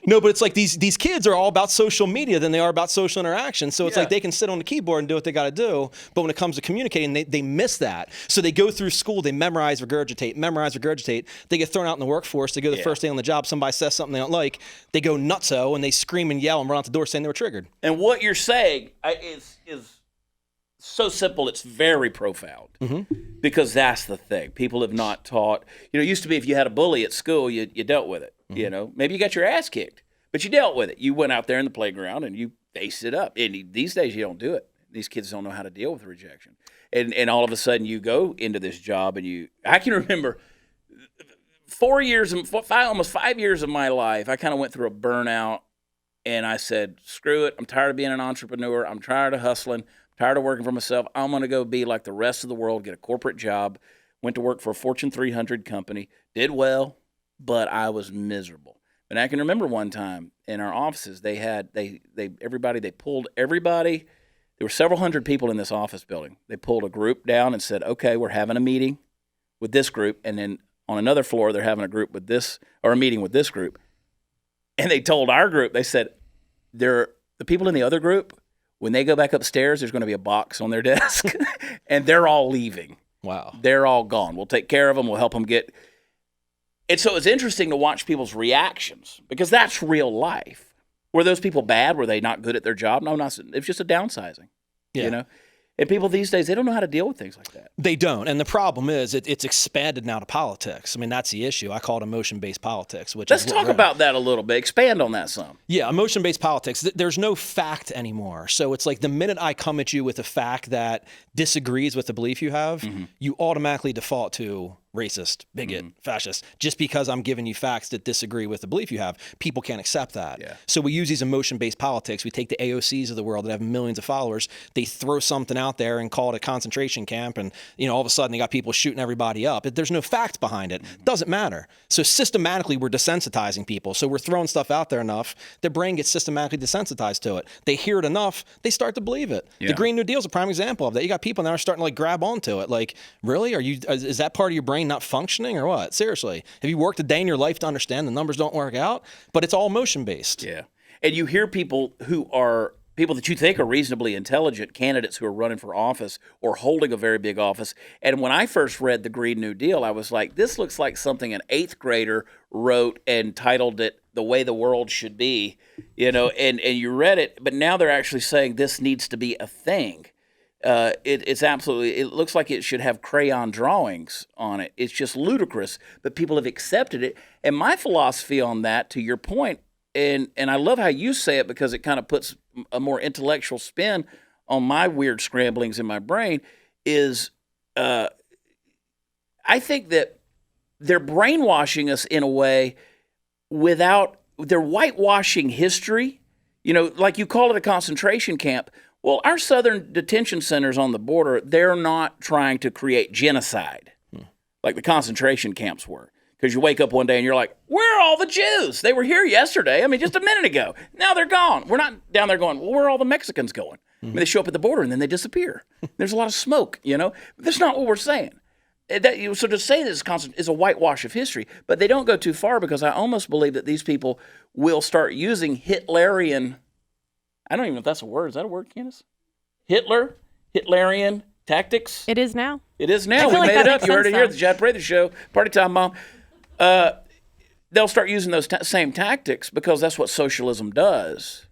No, but it's like these kids are all about social media than they are about social interaction. So it's Yeah. like they can sit on the keyboard and do what they got to do. But when it comes to communicating, they miss that. So they go through school, they memorize, regurgitate. They get thrown out in the workforce. They go the first day on the job. Somebody says something they don't like. They go nutso and they scream and yell and run out the door saying they were triggered. And what you're saying is so simple, it's very profound. Because that's the thing. People have not taught. It used to be if you had a bully at school, you dealt with it. Maybe you got your ass kicked, but you dealt with it. You went out there in the playground and you faced it up. And these days you don't do it. These kids don't know how to deal with rejection. And all of a sudden you go into this job and I can remember 4 years, almost 5 years of my life, I kind of went through a burnout and I said, screw it. I'm tired of being an entrepreneur. I'm tired of hustling. I'm tired of working for myself. I'm going to go be like the rest of the world, get a corporate job. Went to work for a Fortune 300 company, did well, but I was miserable. And I can remember one time in our offices, they pulled everybody. There were several hundred people in this office building. They pulled a group down and said, okay, we're having a meeting with this group. And then on another floor, they're having a meeting with this group. And they told our group, they said, the people in the other group, when they go back upstairs, there's going to be a box on their desk and they're all leaving. Wow. They're all gone. We'll take care of them. We'll help them get. And so it's interesting to watch people's reactions because that's real life. Were those people bad? Were they not good at their job? No, not. It's just a downsizing. Yeah. And people these days, they don't know how to deal with things like that. They don't. And the problem is it's expanded now to politics. I mean, that's the issue. I call it emotion-based politics. Let's talk about that a little bit. Expand on that some. Yeah, emotion-based politics. There's no fact anymore. So it's like the minute I come at you with a fact that disagrees with the belief you have, you automatically default to racist, bigot, fascist, just because I'm giving you facts that disagree with the belief you have. People can't accept that. Yeah. So we use these emotion-based politics. We take the AOCs of the world that have millions of followers. They throw something out there and call it a concentration camp. And, all of a sudden they got people shooting everybody up. There's no fact behind it. Doesn't matter. So systematically we're desensitizing people. So we're throwing stuff out there enough, their brain gets systematically desensitized to it. They hear it enough, they start to believe it. Yeah. The Green New Deal is a prime example of that. You got people now are starting to grab onto it. Like, really? Is that part of your brain not functioning or what? Seriously. Have you worked a day in your life to understand the numbers don't work out? But it's all emotion based. Yeah. And you hear people that you think are reasonably intelligent candidates who are running for office or holding a very big office. And when I first read the Green New Deal, I was like, this looks like something an 8th grader wrote and titled it The Way the World Should Be, and you read it, but now they're actually saying this needs to be a thing. It looks like it should have crayon drawings on it. It's just ludicrous, but people have accepted it. And my philosophy on that, to your point, and I love how you say it because it kind of puts a more intellectual spin on my weird scramblings in my brain, is I think that they're brainwashing us in a way they're whitewashing history. Like you call it a concentration camp. Well, our southern detention centers on the border, they're not trying to create genocide like the concentration camps were. Because you wake up one day and you're like, where are all the Jews? They were here yesterday. I mean, just a minute ago. Now they're gone. We're not down there going, well, where are all the Mexicans going? I mean, they show up at the border and then they disappear. There's a lot of smoke, That's not what we're saying. So to say this is a whitewash of history, but they don't go too far because I almost believe that these people will start using Hitlerian, I don't even know if that's a word. Is that a word, Candace? Hitlerian tactics? It is now. It is now. We made it up. You heard it here at the Chad Prather Show. Party time, Mom. They'll start using those same tactics because that's what socialism does.